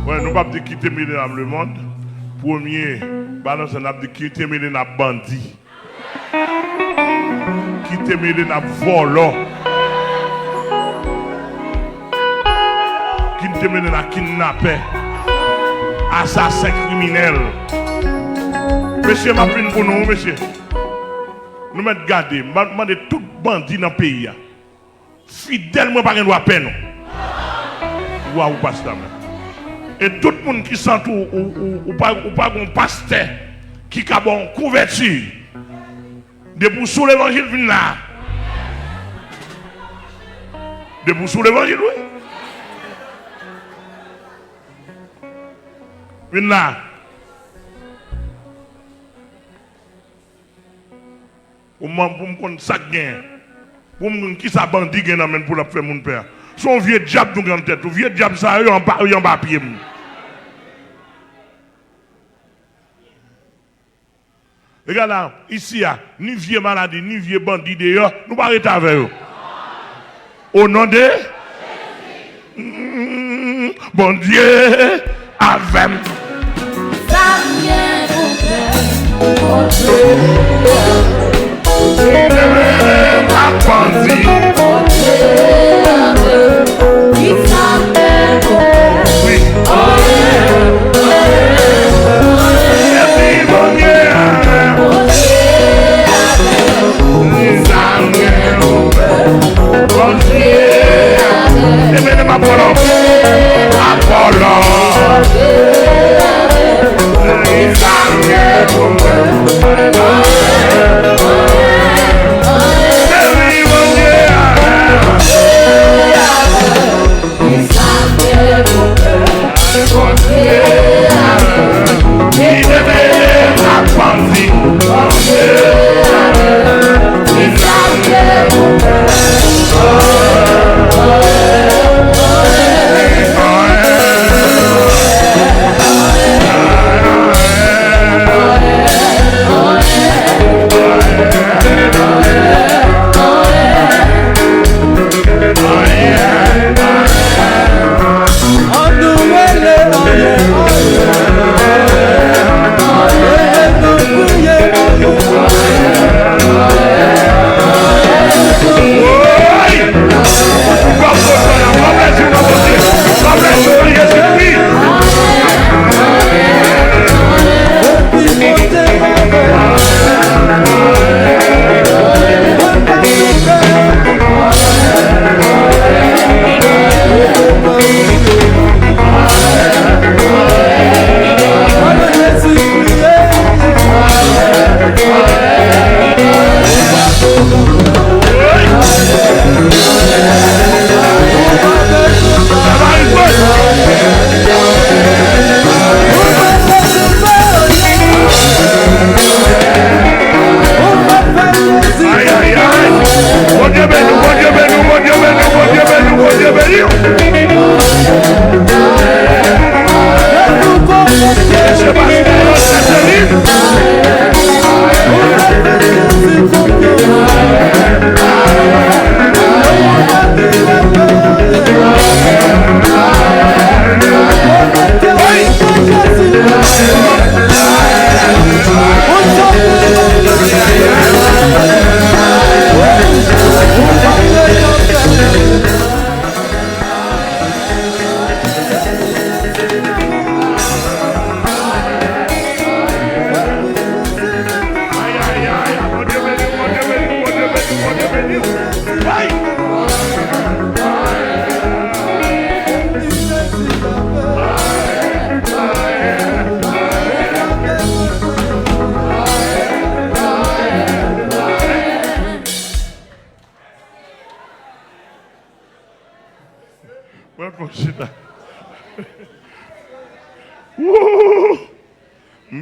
Ouais, nous ne pouvons pas quitter le monde. Premier, balance, on a dit quitter les bandits. Quitter les volants. Quitter les kidnappés. Assassins criminels. Monsieur, ma prime pour nous, monsieur. Nous mettons garder, nous demandons tout bandit dans le pays. Fidèlement, pas de droit à peine. Ou pas ça. Et tout le monde qui sent ou pas un pasteur qui a une couverture de pour sous l'évangile vient là. De pour sous l'évangile, oui. Vient là. Pour me connaître ça gain. Pour me qui ça bandit gain pour la faire mon père. Son vieux diable dans grande tête, vieux diable ça en papier. Regarde là, ici, ni vieux maladie, ni vieux bandit d'ailleurs, nous pas arrêter avec eux. Au nom de bon Dieu, avec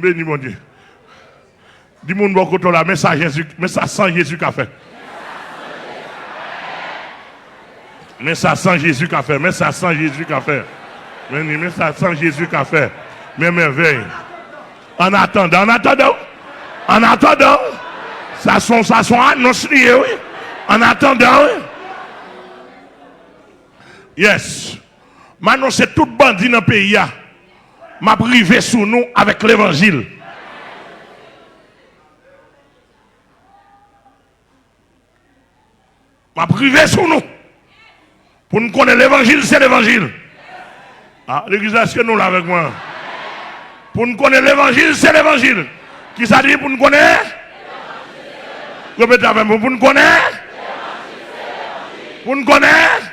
béni mon Dieu. Dis-moi beaucoup là, mais ça Jésus, mais ça sans Jésus qu'a fait. Mais ça sans Jésus qu'a fait, mais ça sans Jésus qu'a fait. Mais ça sans Jésus qu'a fait. Mais merveille. En attendant, ça sont annonces liées, oui. En attendant, oui. Yes. Maintenant, c'est tout bandit dans le pays. m'a privé sous nous avec l'évangile. M'a privé sous nous. Pour nous connaître l'évangile, c'est l'évangile. Ah, l'église, est-ce que nous là avec moi? Pour nous connaître l'évangile, c'est l'évangile. Qui ça dit pour nous connaître? Répétez avec moi, pour nous connaître? Pour nous connaître?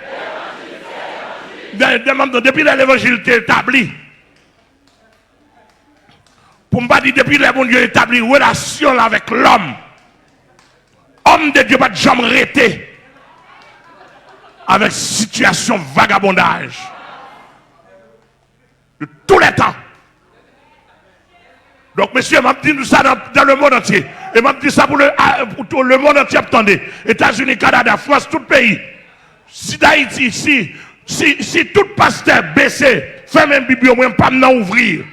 Depuis l'évangile est établi. Pour ne pas dire depuis le bon Dieu établi une relation avec l'homme. Homme de Dieu pas de jamais arrêté avec situation vagabondage de tous les temps. Donc, monsieur, m'a dit ça dans le monde entier. Et m'a dit ça pour le monde entier. Attendez, États-Unis, Canada, France, tout pays. Si d'Haïti, si tout pasteur baissé, fait même Bible, moi, pas m'en ouvrir.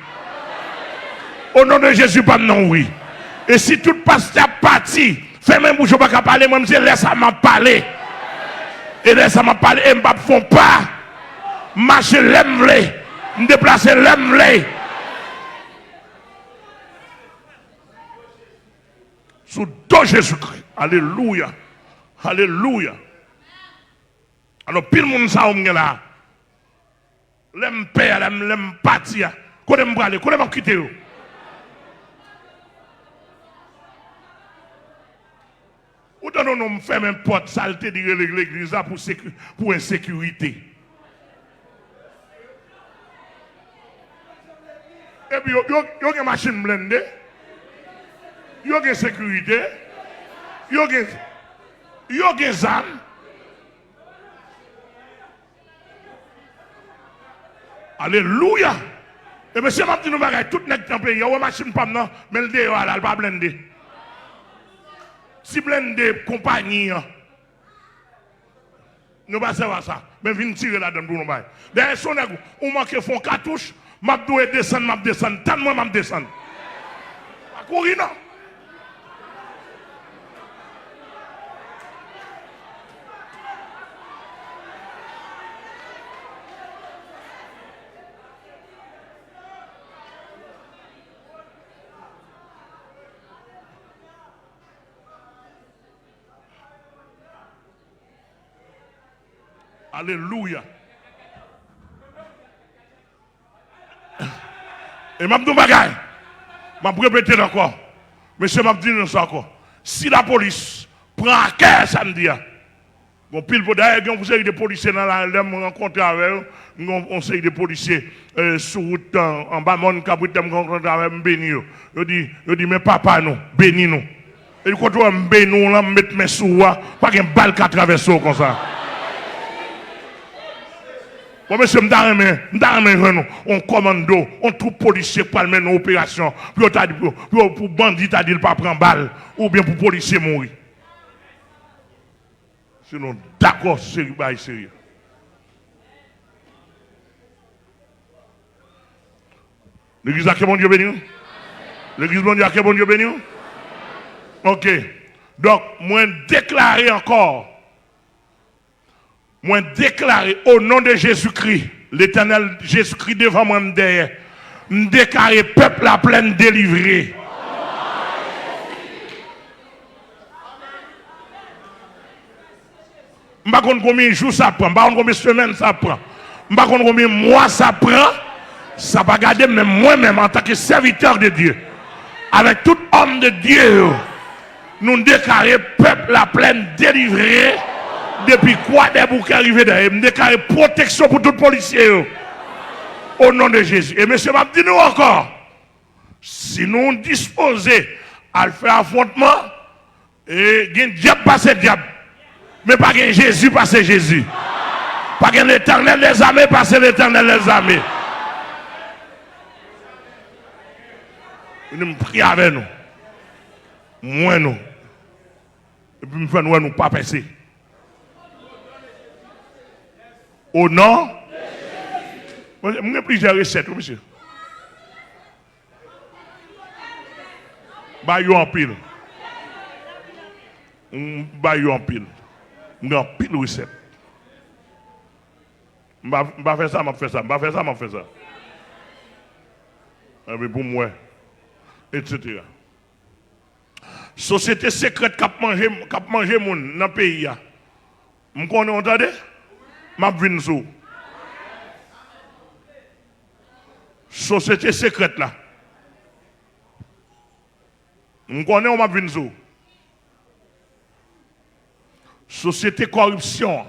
Au nom de Jésus, pas m'en ouvrir. Et si tout pasteur parti, fait même bouche, pas parler, moi, je laisse à m'en parler. Et laisse à m'en parler, et m'en font pas. Marcher l'aime-les, me déplacer l'aime-les. Sous dos Jésus-Christ. Alléluia. Alléluia. Alors, pile monde ça, on là. L'aime père, l'aime partir. Qu'on aime braler, qu'on aime quitter. Ou donnons-nous faire une porte saleté de l'église pour insécurité. Et puis, il y a une machine blindée. Il y a une sécurité. Il y a des armes. Alléluia. Et monsieur m'a dit nous bagaille tout net dans le pays. Il y a une machine pas maintenant, mais le dehors là, elle pas blindé. Si blindé compagnie, nous pas savoir ça. Mais viens tirer là-dedans pour nous bagaille. Derrière son nègre, on manque fond cartouche, m'a doit descendre, tant moi m'a descendre. Pas courir non. Alléluia. Et m'a dit bagaille. M'a répété encore. Monsieur m'a dit ça encore. Si la police prend à cœur samedi, bon pile pour d'ailleurs vous avez des policiers dans la rencontre avec eux, on sait des policiers sur route en bas mon cabrit me rencontre avec béni. Je dis mais papa nous, béni nous. Et quand on béni nous là mettre mes sous pas qu'un balle qui traverse comme ça. Bon, monsieur, on commando, on trouve policier pour mener une opération, pour bandit, t'as dit pas prendre balle, ou bien pour policier mourir. Sinon, d'accord, c'est sérieux. L'église a que bon Dieu béni? L'église a que bon Dieu béni? Ok. Donc, moi, déclarer encore. Moi déclarer au nom de Jésus-Christ, l'éternel Jésus-Christ devant moi derrière, me déclarer peuple à pleine délivré. Je ne sais pas combien de jours ça prend, je ne sais pas combien de semaines ça prend, je ne sais pas combien de mois ça prend, ça va garder même moi-même en tant que serviteur de Dieu. Avec tout homme de Dieu, nous déclarer peuple à pleine délivré. Depuis quoi des boucs arrivés derrière, me déclarer protection pour tout policier. Au nom de Jésus. Et monsieur m'a dit nous encore, si nous disposons à faire affrontement, et il y a diable passer diable. Mais pas qu'un Jésus passer Jésus. Pas qu'un éternel des armées passer l'éternel des armées. Nous prions avec nous. Moi nous. Et puis nous faisons nous pas passer. Au nom de Jésus. Je vais plusieurs recettes, monsieur. Bayou en pile. Bayou en pile. Je vais pile recette. Je vais faire ça, je vais faire ça. Je vais faire ça, je vais faire ça. pour moi, etc. Société secrète qui a mangé moun dans le pays. Vous entendez? Je viens sous. Société secrète là. Vous connaissez ou je viens sous? Société corruption.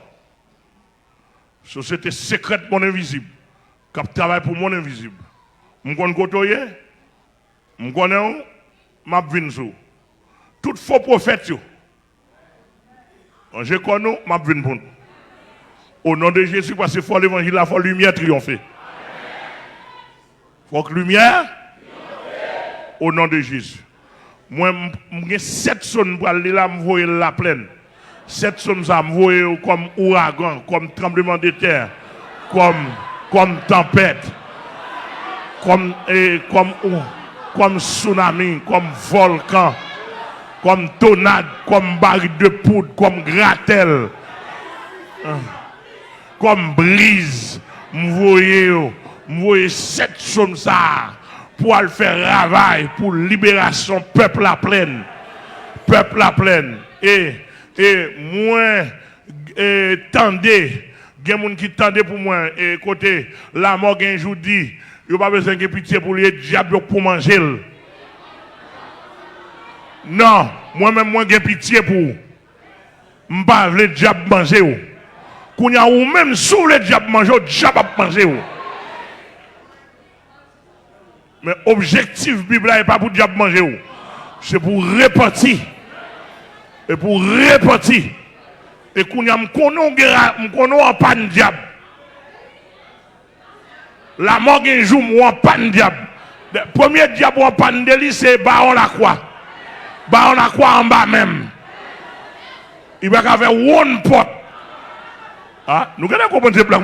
Société secrète mon invisible. Qui travaille pour mon invisible. Je connais côtoyer. Je connais je viens sous. Tout faux prophète, je connais, je viens pour nous. Au nom de Jésus, parce qu'il faut l'évangile, il faut la lumière triompher. Il faut que la lumière au nom de Jésus. Moi, j'ai 7 sonnes pour aller là, je vois la plaine. 7 sonnes, je vois comme ouragan, comme tremblement de terre, comme tempête, comme tsunami, comme volcan. Comme tornade, comme baril de poudre, comme gratel, comme brise. Je voyais 7 choses ça pour aller faire travail, pour libération peuple à pleine. Peuple à pleine. Et moi, tendez, il y a des gens qui tendent pour moi, et côté, la mort, un jour dit, il n'y a pas besoin de pitié pour les diables pour manger. Non, moi-même, moi, j'ai pitié pour vous. Je ne veux pas le diable manger. Quand ou même sous le diable manger, le diable va manger. Mais l'objectif Bible n'est pas pour le diable manger. C'est pour répartir. Et pour répartir. Et quand je connais en panne diable. La mort un jour, moi en panne diable. Le premier diable en panne de lui, c'est Baron la croix. Bah on a quoi en bas même? Il va faire one pot. Ah, nous allons comprendre ce plan.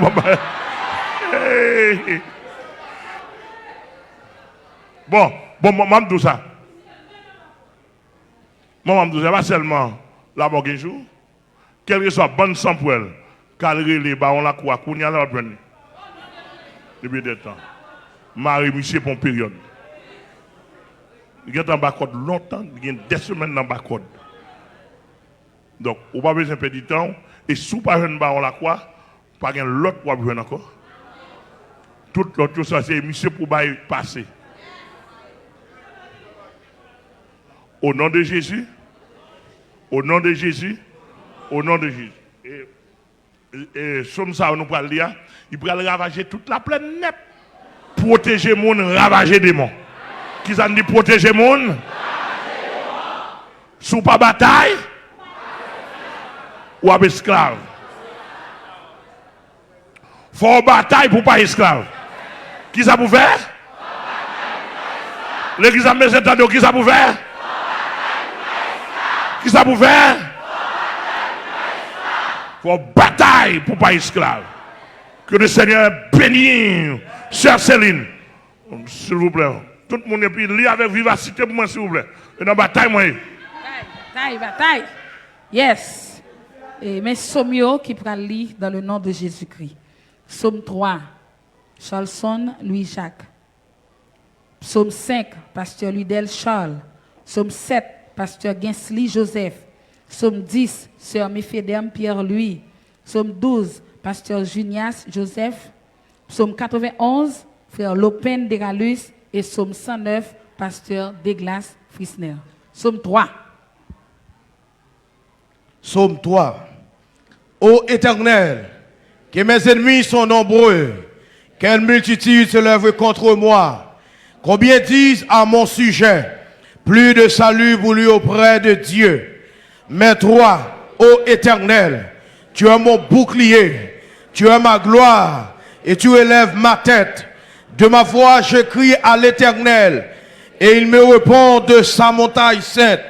Bon, maman tout ça. Maman tout ça, pas seulement la mort un jour. Quel que soit bonne sang pour elle, calrer les barons la croix, qu'on y a là depuis des temps. Marie Michel pour une période. Il est dans le bas-code longtemps, il y a des semaines dans le bas-code. Donc, on va besoin de perdre du temps. Et si vous n'avez pas besoin de la croix, pas de l'autre pour besoin encore. Tout l'autre, ça, c'est monsieur pour passer. Au nom de Jésus, au nom de Jésus, au nom de Jésus. Et somme ça, nous parlons de il pourra ravager toute la planète. Protéger le monde, ravager des démons. Qui s'en dit protéger le monde? Sous pas bataille? Ou avec esclave? Faut bataille pour pas esclave. Qui ça pour faire? L'église a mis cet ado, qui ça pour faire? Qui ça pour faire? Faut bataille pour pas esclave. Que le Seigneur bénisse, chère Céline. S'il vous plaît. Tout le monde est puis lit avec vivacité pour moi, s'il vous plaît. Et dans la bataille, moi. Bataille. Yes. Et mais Somio qui prend lire dans le nom de Jésus-Christ. Psaume 3, Charlson, Louis-Jacques. Psaume 5, Pasteur Ludel Charles. Psaume 7, Pasteur Guinsly Joseph. Psaume 10, Sœur Méphédème Pierre-Louis. Psaume 12, Pasteur Junias Joseph. Psaume 91, Frère Lopen Deralus. Et Psaume 109, Pasteur Deglas Frisner. Psaume 3. Psaume 3. Ô Éternel, que mes ennemis sont nombreux, quelle multitude se lève contre moi. Combien disent à mon sujet, plus de salut voulu auprès de Dieu. Mais toi, ô Éternel, tu es mon bouclier, tu es ma gloire, et tu élèves ma tête. De ma voix, je crie à l'Éternel, et il me répond de sa montagne sainte.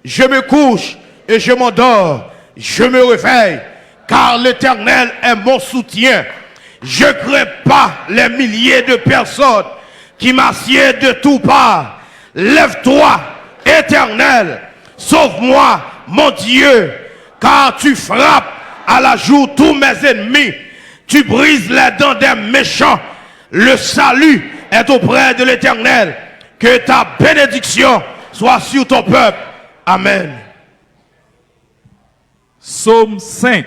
Je me couche et je m'endors, je me réveille, car l'Éternel est mon soutien. Je ne crains pas les milliers de personnes qui m'assiedent de toutes parts. Lève-toi, Éternel, sauve-moi, mon Dieu, car tu frappes à la joue tous mes ennemis. Tu brises les dents des méchants. Le salut est auprès de l'Éternel. Que ta bénédiction soit sur ton peuple. Amen. Psaume 5.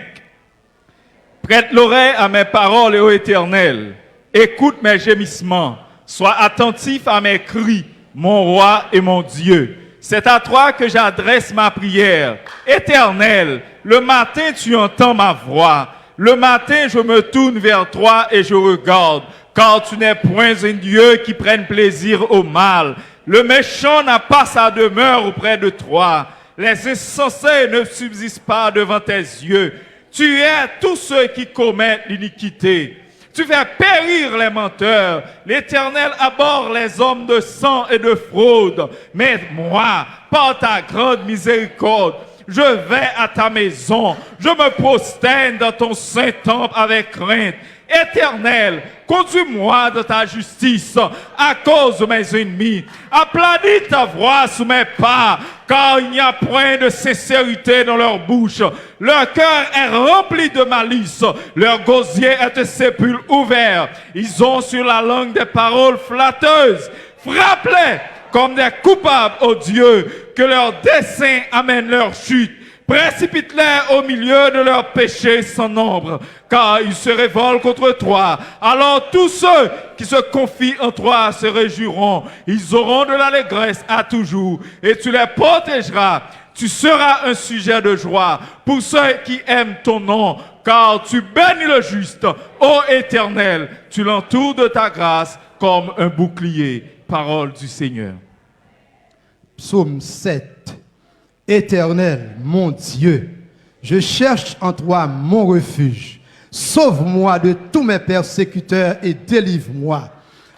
Prête l'oreille à mes paroles, ô Éternel. Écoute mes gémissements. Sois attentif à mes cris, mon roi et mon Dieu. C'est à toi que j'adresse ma prière. Éternel, le matin tu entends ma voix. Le matin je me tourne vers toi et je regarde, car tu n'es point un Dieu qui prenne plaisir au mal. Le méchant n'a pas sa demeure auprès de toi. Les insensés ne subsistent pas devant tes yeux. Tu es tous ceux qui commettent l'iniquité. Tu fais périr les menteurs. L'Éternel abhorre les hommes de sang et de fraude. Mais moi, par ta grande miséricorde, je vais à ta maison. Je me prosterne dans ton saint temple avec crainte. Éternel, conduis-moi dans ta justice à cause de mes ennemis. Aplanis ta voix sous mes pas, car il n'y a point de sincérité dans leur bouche. Leur cœur est rempli de malice. Leur gosier est un sépulcre ouvert. Ils ont sur la langue des paroles flatteuses. Frappe-les comme des coupables, ô Dieu, que leur dessein amène leur chute. Précipite-les au milieu de leurs péchés sans nombre, car ils se révoltent contre toi. Alors tous ceux qui se confient en toi se réjouiront. Ils auront de l'allégresse à toujours, et tu les protégeras. Tu seras un sujet de joie pour ceux qui aiment ton nom, car tu bénis le juste. Ô Éternel, tu l'entoures de ta grâce comme un bouclier. Parole du Seigneur. Psaume 7. Éternel, mon Dieu, je cherche en toi mon refuge. Sauve-moi de tous mes persécuteurs et délivre-moi,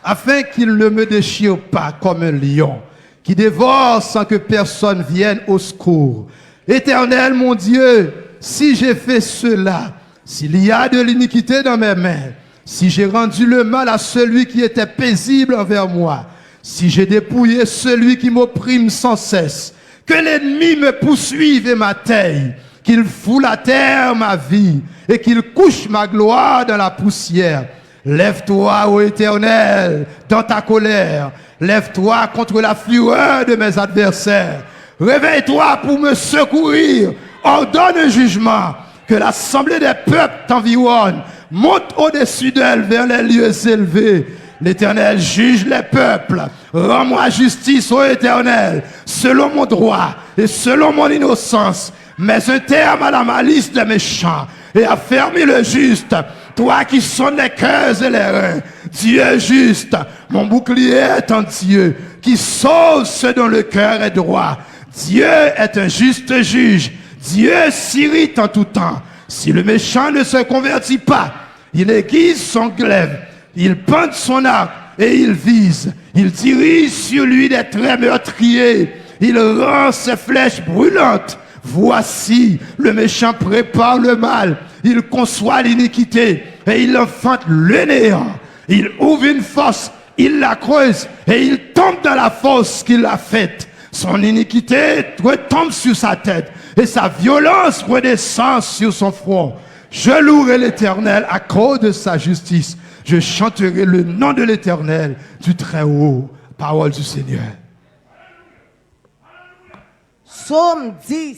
afin qu'ils ne me déchirent pas comme un lion, qui dévore sans que personne vienne au secours. Éternel, mon Dieu, si j'ai fait cela, s'il y a de l'iniquité dans mes mains, si j'ai rendu le mal à celui qui était paisible envers moi, si j'ai dépouillé celui qui m'opprime sans cesse, que l'ennemi me poursuive et m'atteigne, qu'il foule à terre ma vie et qu'il couche ma gloire dans la poussière. Lève-toi, ô Éternel, dans ta colère. Lève-toi contre la fureur de mes adversaires. Réveille-toi pour me secourir. Ordonne un jugement. Que l'assemblée des peuples t'environne. Monte au-dessus d'elle vers les lieux élevés. L'Éternel juge les peuples. Rends-moi justice, ô Éternel, selon mon droit et selon mon innocence. Mets un terme à la malice des méchants et affermis le juste. Toi qui sonnes les cœurs et les reins, Dieu juste, mon bouclier est en Dieu, qui sauve ceux dont le cœur est droit. Dieu est un juste juge. Dieu s'irrite en tout temps. Si le méchant ne se convertit pas, il aiguise son glaive. Il pointe son arc et il vise. Il dirige sur lui des traits meurtriers. Il rend ses flèches brûlantes. Voici, le méchant prépare le mal. Il conçoit l'iniquité et il enfante le néant. Il ouvre une fosse, il la creuse et il tombe dans la fosse qu'il a faite. Son iniquité retombe sur sa tête et sa violence redescend sur son front. Je louerai l'Éternel à cause de sa justice. Je chanterai le nom de l'Éternel du Très-Haut. Parole du Seigneur. Psaume 10.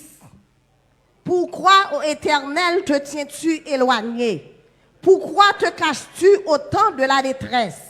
Pourquoi, ô Éternel, te tiens-tu éloigné? Pourquoi te caches-tu au temps de la détresse?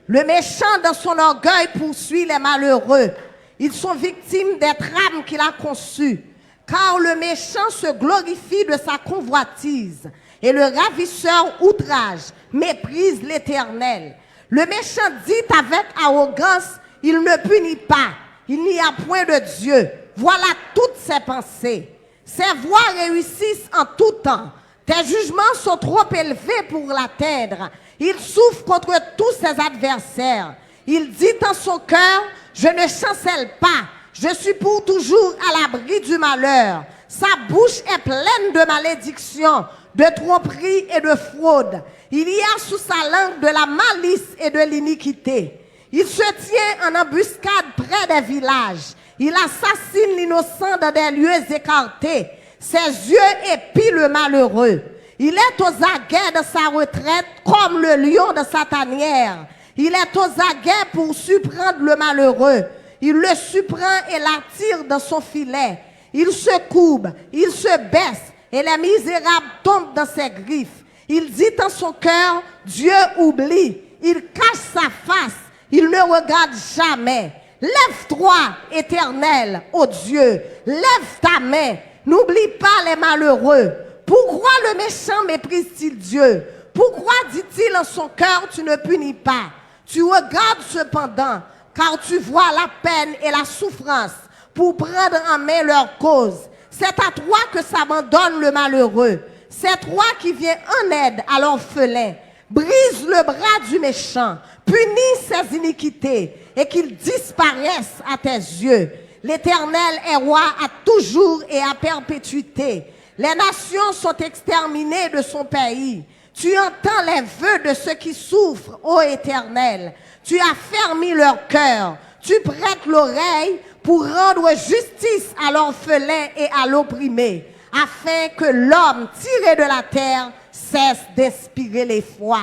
Le méchant dans son orgueil poursuit les malheureux. Ils sont victimes des trames qu'il a conçues. Car le méchant se glorifie de sa convoitise. Et le ravisseur outrage, méprise l'Éternel. Le méchant dit avec arrogance, il ne punit pas. Il n'y a point de Dieu. Voilà toutes ses pensées. Ses voies réussissent en tout temps. Tes jugements sont trop élevés pour l'atteindre. Il souffre contre tous ses adversaires. Il dit en son cœur, je ne chancelle pas. Je suis pour toujours à l'abri du malheur. Sa bouche est pleine de malédictions, de tromperies et de fraude. Il y a sous sa langue de la malice et de l'iniquité. Il se tient en embuscade près des villages. Il assassine l'innocent dans des lieux écartés. Ses yeux épient le malheureux. Il est aux aguets de sa retraite comme le lion de sa tanière. Il est aux aguets pour surprendre le malheureux. Il le surprend et l'attire dans son filet. Il se courbe, il se baisse et les misérables tombent dans ses griffes. Il dit en son cœur, Dieu oublie. Il cache sa face, il ne regarde jamais. Lève-toi, Éternel, ô Dieu, lève ta main. N'oublie pas les malheureux. Pourquoi le méchant méprise-t-il Dieu? Pourquoi dit-il en son cœur, tu ne punis pas? Tu regardes cependant, car tu vois la peine et la souffrance pour prendre en main leur cause. C'est à toi que s'abandonne le malheureux. C'est toi qui viens en aide à l'orphelin. Brise le bras du méchant, punis ses iniquités et qu'il disparaisse à tes yeux. L'Éternel est roi à toujours et à perpétuité. Les nations sont exterminées de son pays. Tu entends les vœux de ceux qui souffrent, ô Éternel. Tu as fermé leur cœur. Tu prêtes l'oreille pour rendre justice à l'orphelin et à l'opprimé, afin que l'homme tiré de la terre cesse d'inspirer l'effroi.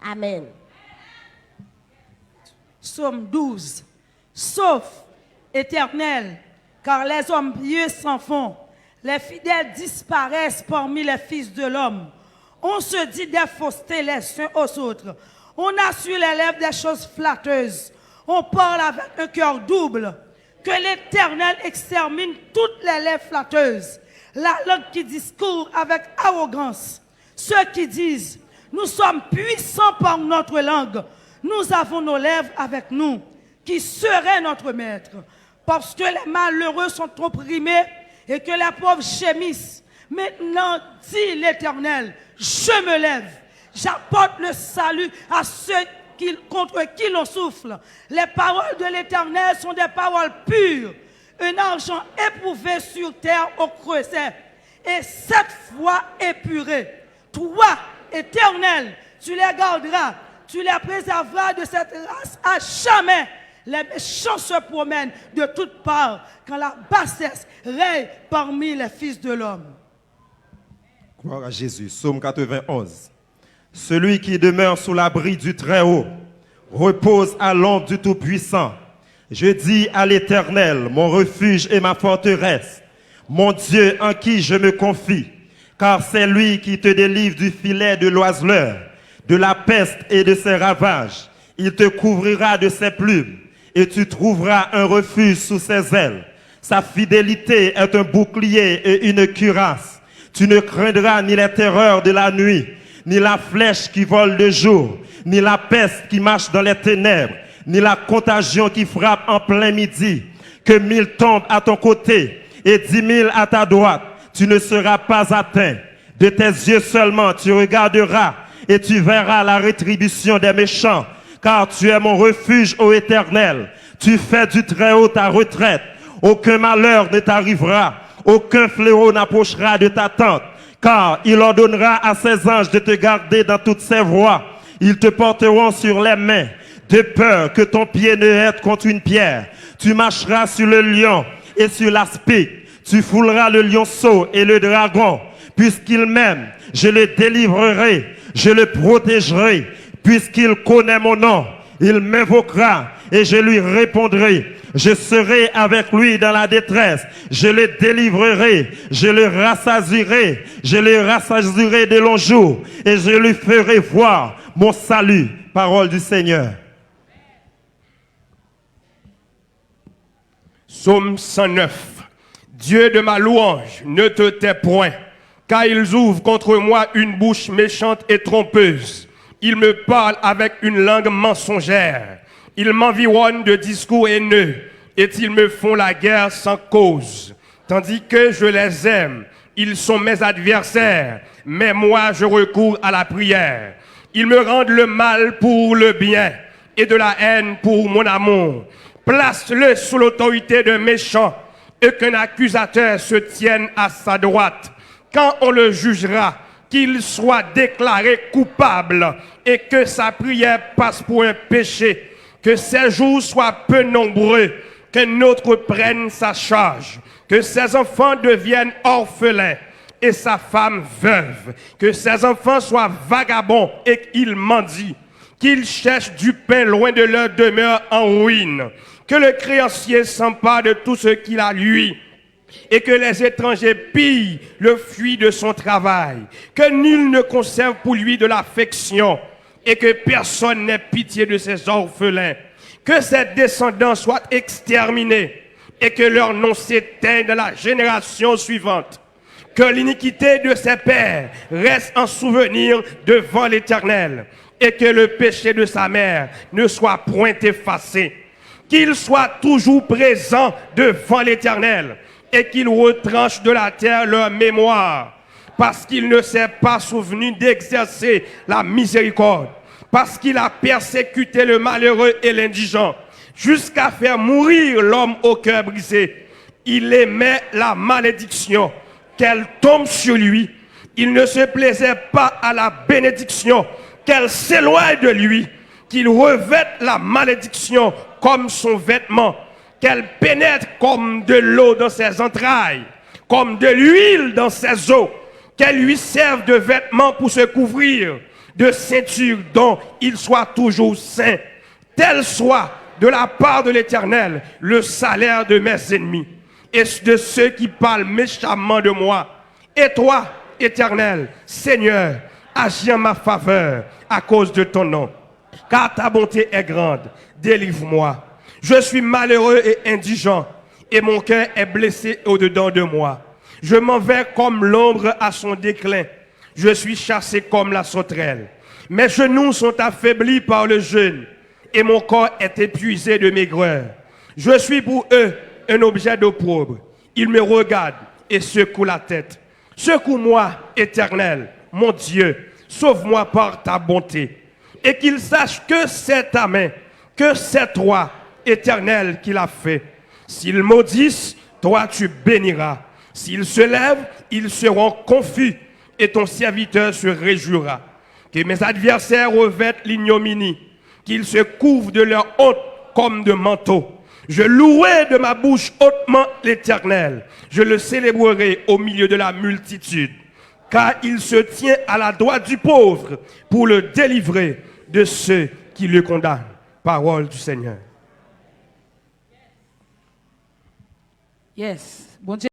Amen. Psaume 12. Sauf, Éternel, car les hommes pieux s'en vont, les fidèles disparaissent parmi les fils de l'homme. On se dit des faussetés les uns aux autres. On a sur les lèvres des choses flatteuses. On parle avec un cœur double. Que l'Éternel extermine toutes les lèvres flatteuses. La langue qui discourt avec arrogance. Ceux qui disent, nous sommes puissants par notre langue. Nous avons nos lèvres avec nous. Qui serait notre maître? Parce que les malheureux sont opprimés et que les pauvres gémissent. Maintenant, dit l'Éternel, je me lève. J'apporte le salut à ceux contre qui l'on souffle. Les paroles de l'Éternel sont des paroles pures. Un argent éprouvé sur terre au creuset. Et 7 fois épuré. Toi, Éternel, tu les garderas. Tu les préserveras de cette race à jamais. Les méchants se promènent de toutes parts quand la bassesse règne parmi les fils de l'homme. Gloire à Jésus. Psaume 91. Celui qui demeure sous l'abri du Très-Haut repose à l'ombre du Tout-Puissant. Je dis à l'Éternel, mon refuge et ma forteresse, mon Dieu en qui je me confie, car c'est lui qui te délivre du filet de l'oiseleur, de la peste et de ses ravages. Il te couvrira de ses plumes et tu trouveras un refuge sous ses ailes. Sa fidélité est un bouclier et une cuirasse. Tu ne craindras ni les terreurs de la nuit, ni la flèche qui vole de jour, ni la peste qui marche dans les ténèbres, ni la contagion qui frappe en plein midi. Que 1000 tombent à ton côté et 10 000 à ta droite, tu ne seras pas atteint. De tes yeux seulement tu regarderas et tu verras la rétribution des méchants, car tu es mon refuge, ô Éternel. Tu fais du Très-Haut ta retraite. Aucun malheur ne t'arrivera, aucun fléau n'approchera de ta tente, car il ordonnera à ses anges de te garder dans toutes ses voies. Ils te porteront sur les mains, de peur que ton pied ne heurte contre une pierre. Tu marcheras sur le lion et sur l'aspic. Tu fouleras le lionceau et le dragon. Puisqu'il m'aime, je le délivrerai, je le protégerai. Puisqu'il connaît mon nom, il m'invoquera et je lui répondrai. Je serai avec lui dans la détresse. Je le délivrerai, je le rassasierai de longs jours et je lui ferai voir mon salut. Parole du Seigneur. Psaume 109. Dieu de ma louange, ne te tais point, car ils ouvrent contre moi une bouche méchante et trompeuse. Ils me parlent avec une langue mensongère. Ils m'environnent de discours haineux et ils me font la guerre sans cause. Tandis que je les aime, ils sont mes adversaires, mais moi je recours à la prière. Ils me rendent le mal pour le bien et de la haine pour mon amour. Place-le sous l'autorité d'un méchant et qu'un accusateur se tienne à sa droite. Quand on le jugera, qu'il soit déclaré coupable et que sa prière passe pour un péché. Que ses jours soient peu nombreux, qu'un autre prenne sa charge. Que ses enfants deviennent orphelins et sa femme veuve. Que ses enfants soient vagabonds et qu'ils mendient. qu'ils cherchent du pain loin de leur demeure en ruine, que le créancier s'empare de tout ce qu'il a lui, et que les étrangers pillent le fruit de son travail, que nul ne conserve pour lui de l'affection, et que personne n'ait pitié de ses orphelins, que ses descendants soient exterminés, et que leur nom s'éteigne dans la génération suivante, que l'iniquité de ses pères reste en souvenir devant l'Éternel, et que le péché de sa mère ne soit point effacé, qu'il soit toujours présent devant l'Éternel, et qu'il retranche de la terre leur mémoire, parce qu'il ne s'est pas souvenu d'exercer la miséricorde, parce qu'il a persécuté le malheureux et l'indigent, jusqu'à faire mourir l'homme au cœur brisé. Il aimait la malédiction, qu'elle tombe sur lui. Il ne se plaisait pas à la bénédiction, qu'elle s'éloigne de lui, qu'il revête la malédiction comme son vêtement, qu'elle pénètre comme de l'eau dans ses entrailles, comme de l'huile dans ses os, qu'elle lui serve de vêtement pour se couvrir, de ceinture dont il soit toujours saint. Tel soit de la part de l'Éternel le salaire de mes ennemis et de ceux qui parlent méchamment de moi. Et toi, Éternel, Seigneur, agis en ma faveur à cause de ton nom, car ta bonté est grande. Délivre-moi. Je suis malheureux et indigent, et mon cœur est blessé au-dedans de moi. Je m'en vais comme l'ombre à son déclin. Je suis chassé comme la sauterelle. Mes genoux sont affaiblis par le jeûne, et mon corps est épuisé de maigreur. Je suis pour eux un objet d'opprobre. Ils me regardent et secouent la tête. Secoue-moi, Éternel, mon Dieu, sauve-moi par ta bonté. Et qu'ils sachent que c'est ta main, que c'est toi, Éternel, qui l'a fait. S'ils maudissent, toi tu béniras. S'ils se lèvent, ils seront confus, et ton serviteur se réjouira. Que mes adversaires revêtent l'ignominie, qu'ils se couvrent de leur honte comme de manteau. Je louerai de ma bouche hautement l'Éternel. Je le célébrerai au milieu de la multitude, car il se tient à la droite du pauvre pour le délivrer de ceux qui le condamnent. Parole du Seigneur. Yes. Bon Dieu.